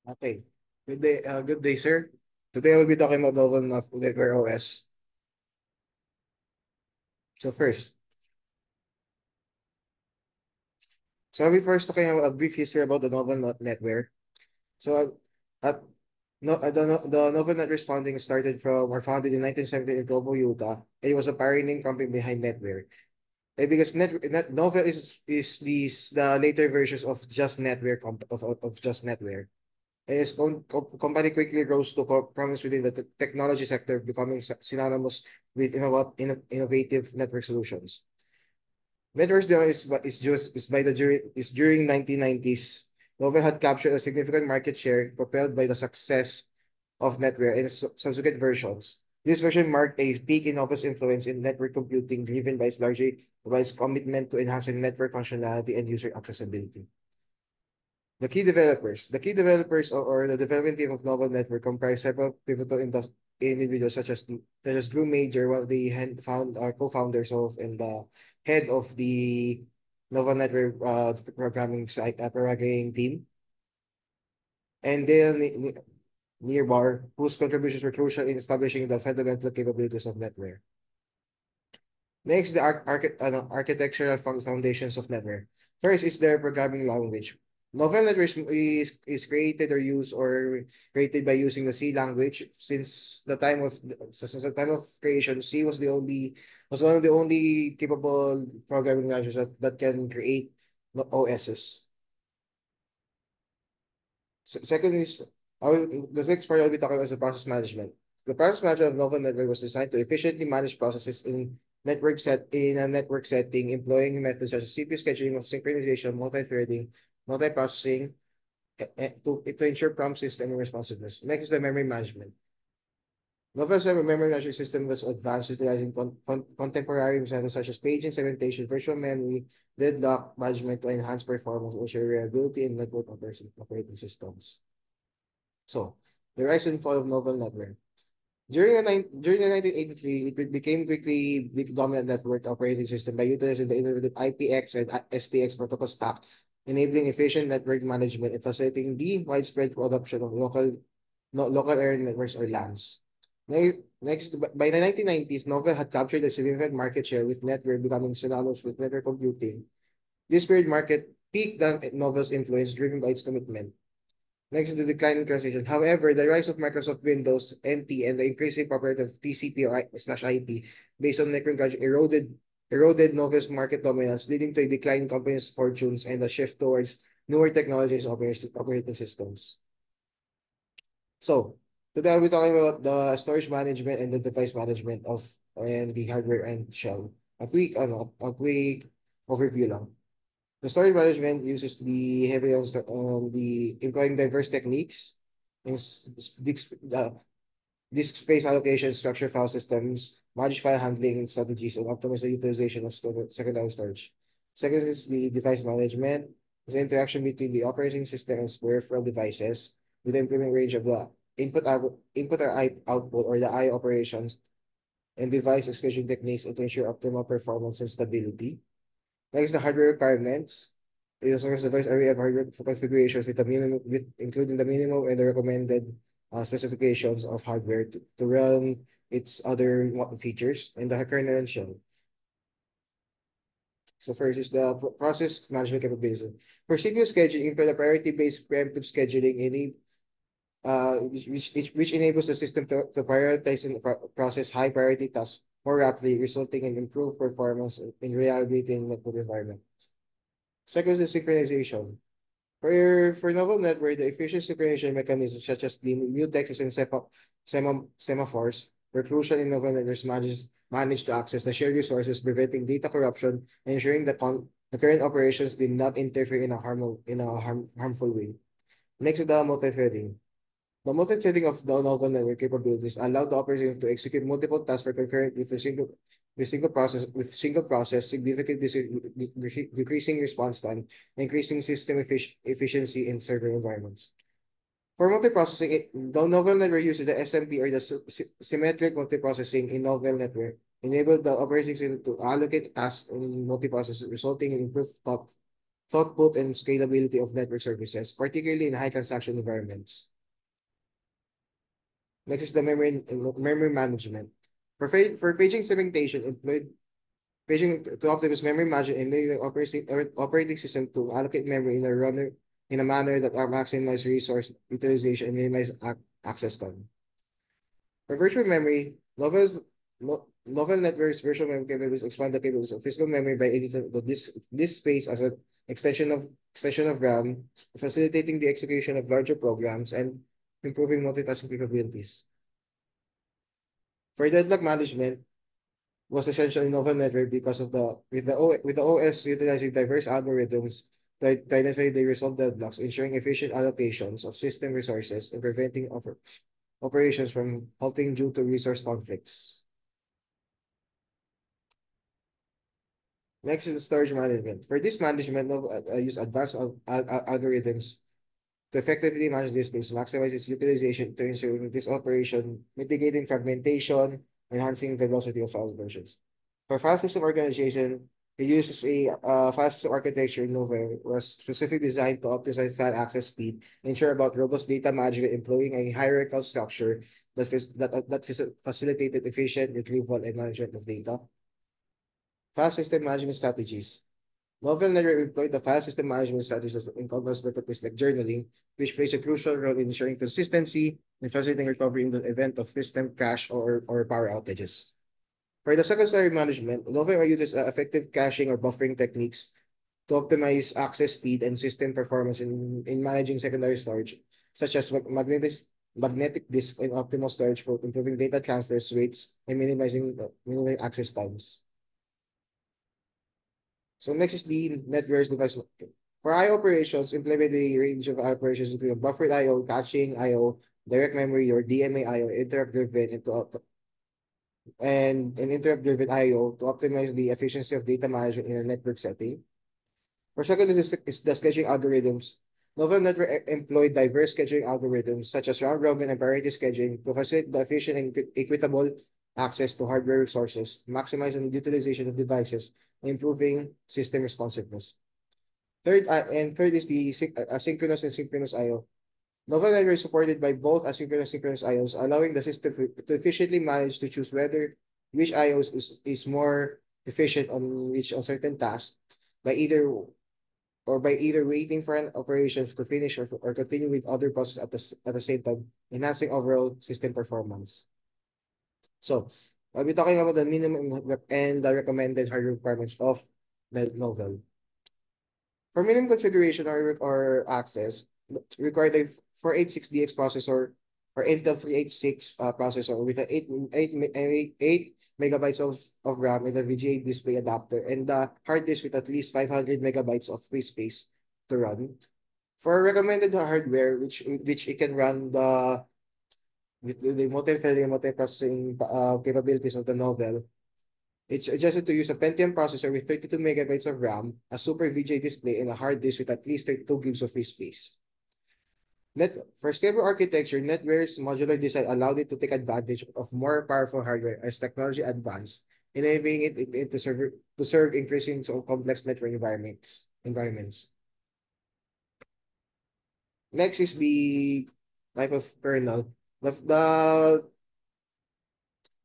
Okay. Good day, sir. Today I will be talking about novel network OS. So first, so I'll be first talking about a brief history about the novel network. So at no, the novel network's founding started from or founded in 1970 in Provo, Utah. It was a pioneering company behind NetWare. Because Novel is the later versions of Just NetWare of Just NetWare. And its company quickly rose to prominence within the technology sector, becoming synonymous with innovative network solutions. Networks development is during 1990s. Novell had captured a significant market share propelled by the success of NetWare and its subsequent versions. This version marked a peak in Novell's influence in network computing, driven by its commitment to enhancing network functionality and user accessibility. The key developers or the development team of Novel Network comprise several pivotal individuals such as Drew Major, one of the co-founders of and the head of the Novel Network programming team, and Dale Nearbar, whose contributions were crucial in establishing the fundamental capabilities of NetWare. Next, the architectural foundations of NetWare. First is their programming language. Novel Network is created or used or created by using the C language. Since the time of creation, C was one of the only capable programming languages that can create OSs. Second is the next part I'll be talking about is the process management. The process management of Novel Network was designed to efficiently manage processes in a network setting, employing methods such as CPU scheduling, synchronization, multi-threading, multi-processing to ensure prompt system and responsiveness. Next is the memory management. Novel's memory management system was advanced, utilizing contemporary methods such as paging, segmentation, virtual memory, deadlock management to enhance performance, ensure reliability, and network operating systems. So, the rise and fall of Novel Network. During the 1983, it became quickly the dominant network operating system by utilizing the innovative IPX and SPX protocol stack, enabling efficient network management and facilitating the widespread adoption of local area networks or LANs. Next, by the 1990s, Novel had captured a significant market share with network becoming synonymous with network computing. This period market peaked on Novel's influence driven by its commitment. Next is the decline in transition. However, the rise of Microsoft Windows NT and the increasing popularity of TCP or slash IP based on network conjugate eroded Novel's market dominance, leading to a decline in companies' fortunes and a shift towards newer technologies operating systems. So, today I'll be talking about the storage management and the device management of and the hardware and shell. A quick overview lang. The storage management uses the heavily on the employing diverse techniques in disk space allocation, structure file systems, manage file handling strategies, and optimize the utilization of secondary storage. Second is the device management. The interaction between the operating system and peripheral devices with the improving range of the input or output or the I operations and device execution techniques to ensure optimal performance and stability. Next, the hardware requirements. It is also device array of hardware configurations including the minimum and the recommended specifications of hardware to run its other features and the kernel and shell. So first is the process management capabilities. For CPU scheduling, implement a priority-based preemptive scheduling which enables the system to prioritize and process high priority tasks more rapidly, resulting in improved performance and reliability in network environment. Second is synchronization. For novel network, the efficient synchronization mechanisms such as the mutexes and semaphores were crucial in novel networks managed to access the shared resources, preventing data corruption and ensuring that the current operations did not interfere in a harmful way. Next is the multi-threading. The multi-threading of the novel network capabilities allowed the operator to execute multiple tasks for concurrent with single process, significantly decreasing response time, increasing system efficiency in server environments. For multiprocessing, the novel network uses the SMP or the symmetric multiprocessing in novel network enabled the operating system to allocate tasks in multiprocessors, resulting in improved throughput, and scalability of network services, particularly in high transaction environments. Next is the memory management. For paging segmentation, employed paging to optimize memory management and the operating system to allocate memory in a manner that maximize resource utilization and minimize access time. For virtual memory, novel networks virtual memory capabilities expand the capabilities of physical memory by editing this space as an extension of RAM, facilitating the execution of larger programs and improving multitasking capabilities. For deadlock management was essential in novel network because of with the OS utilizing diverse algorithms to identify the resolve deadlocks, ensuring efficient allocations of system resources and preventing operations from halting due to resource conflicts. Next is the storage management. For this management, I use advanced algorithms to effectively manage this space, maximize its utilization to ensure this operation, mitigating fragmentation, enhancing velocity of file versions. For file system organization, it uses a file system architecture Novell was specifically designed to optimize file access speed, ensure about robust data management, employing a hierarchical structure that facilitated efficient retrieval and management of data. File system management strategies. Novell Network employed the file system management strategies that encompass database like journaling, which plays a crucial role in ensuring consistency and facilitating recovery in the event of system crash or power outages. For the secondary management, Novell uses effective caching or buffering techniques to optimize access speed and system performance in managing secondary storage, such as magnetic disk and optimal storage for improving data transfer rates and minimizing access times. So next is the network device. For I/O operations, implement a range of operations including buffered I/O, caching I/O, direct memory or DMA I/O, interrupt-driven I/O to optimize the efficiency of data management in a network setting. For second is the scheduling algorithms. Novell Network employed diverse scheduling algorithms such as round-robin and priority scheduling to facilitate the efficient and equitable access to hardware resources, maximizing the utilization of devices, and improving system responsiveness. Third is the asynchronous and synchronous I/O. Novell Network is supported by both asynchronous and synchronous I/Os, allowing the system to efficiently manage to choose which I/Os is more efficient on which uncertain task by either waiting for an operation to finish or continue with other processes at the same time, enhancing overall system performance. So, I'll be talking about the minimum and the recommended hardware requirements of the Novell. For minimum configuration or access, required a 486DX processor or Intel 386 processor with a 8 megabytes of RAM with a VGA display adapter and the hard disk with at least 500 megabytes of free space to run. For recommended hardware, which it can run with the multi-processing capabilities of the Novell, it's suggested to use a Pentium processor with 32 megabytes of RAM, a super VGA display, and a hard disk with at least 32 gigs of free space. For scalable architecture, NetWare's modular design allowed it to take advantage of more powerful hardware as technology advanced, enabling it to serve increasing complex network environments. Next is the type of kernel. The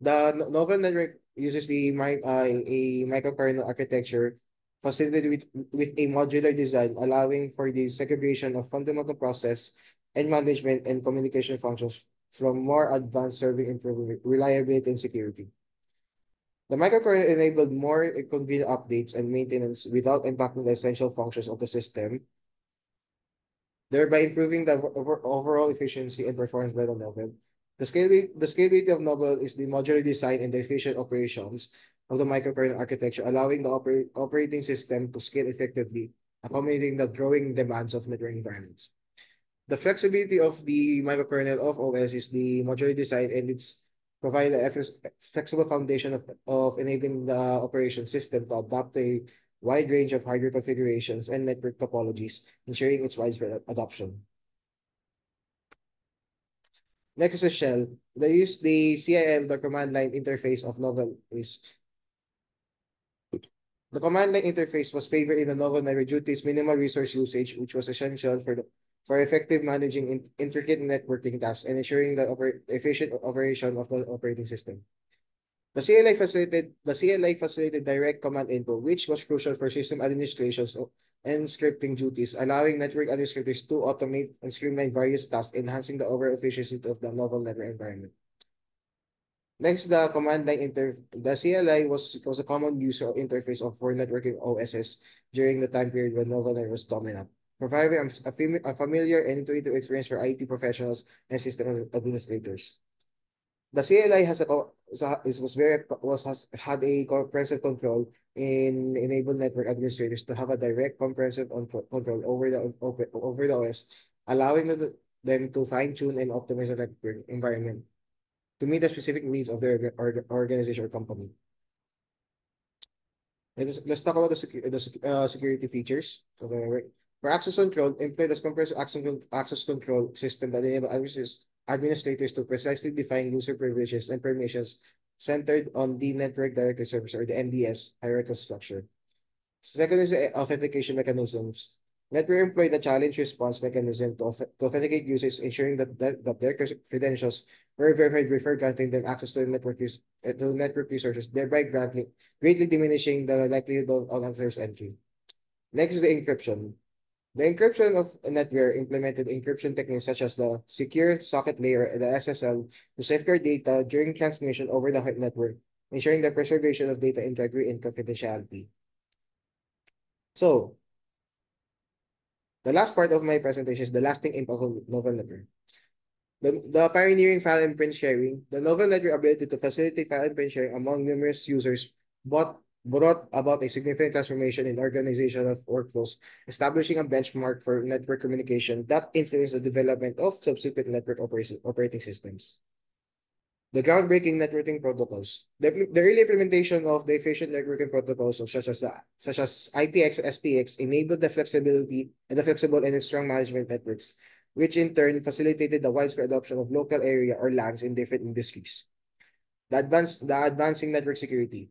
Novell Network uses a microkernel architecture facilitated with a modular design, allowing for the segregation of fundamental process and management and communication functions from more advanced serving improving reliability and security. The microkernel enabled more convenient updates and maintenance without impacting the essential functions of the system, thereby improving the overall efficiency and performance by the Novell. The scalability of Novell is the modular design and the efficient operations of the microkernel architecture, allowing the operating system to scale effectively, accommodating the growing demands of network environments. The flexibility of the microkernel of OS is the modular design and it's provide a flexible foundation of enabling the operation system to adapt a wide range of hardware configurations and network topologies, ensuring its widespread adoption. Next is a shell. They use the CIL, the command line interface of Novell is The command line interface was favored in the novel network due to its minimal resource usage, which was essential for effective managing intricate networking tasks and ensuring the efficient operation of the operating system. The CLI facilitated direct command input, which was crucial for system administrations and scripting duties, allowing network administrators to automate and streamline various tasks, enhancing the overall efficiency of the novel network environment. Next, the CLI was a common user interface for networking OSs during the time period when novel network was dominant, providing a familiar and intuitive experience for IT professionals and system administrators. The CLI has a co- is was very was has had a comprehensive control in enable network administrators to have a direct comprehensive control over the OS, allowing them to fine tune and optimize the network environment to meet the specific needs of their organization or company. Let's talk about the security features. Okay, for access control, employ this comprehensive access control system that enable administrators to precisely define user privileges and permissions centered on the Network Directory Service or the NDS hierarchical structure. Second is the authentication mechanisms. Network employ the challenge response mechanism to authenticate users, ensuring that their credentials were verified before granting them access to to network resources, thereby greatly diminishing the likelihood of unauthorized entry. Next is the encryption. The encryption of NetWare implemented encryption techniques such as the secure socket layer and the SSL to safeguard data during transmission over the network, ensuring the preservation of data integrity and confidentiality. So, the last part of my presentation is the lasting impact of novel network. The pioneering file and print sharing, the novel network ability to facilitate file and print sharing among numerous users brought about a significant transformation in organization of workflows, establishing a benchmark for network communication that influenced the development of subsequent network operating systems. The groundbreaking networking protocols. The early implementation of the efficient networking protocols such as IPX and SPX enabled the flexible and strong management networks, which in turn facilitated the widespread adoption of local area or LANs in different industries. The advancing network security.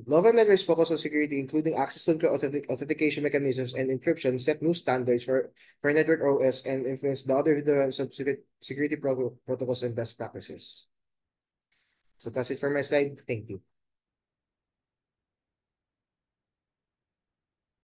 Novel networks focus on security, including access control, authentication mechanisms, and encryption, set new standards for network OS and influence the other subsequent security protocols and best practices. So that's it for my slide. Thank you.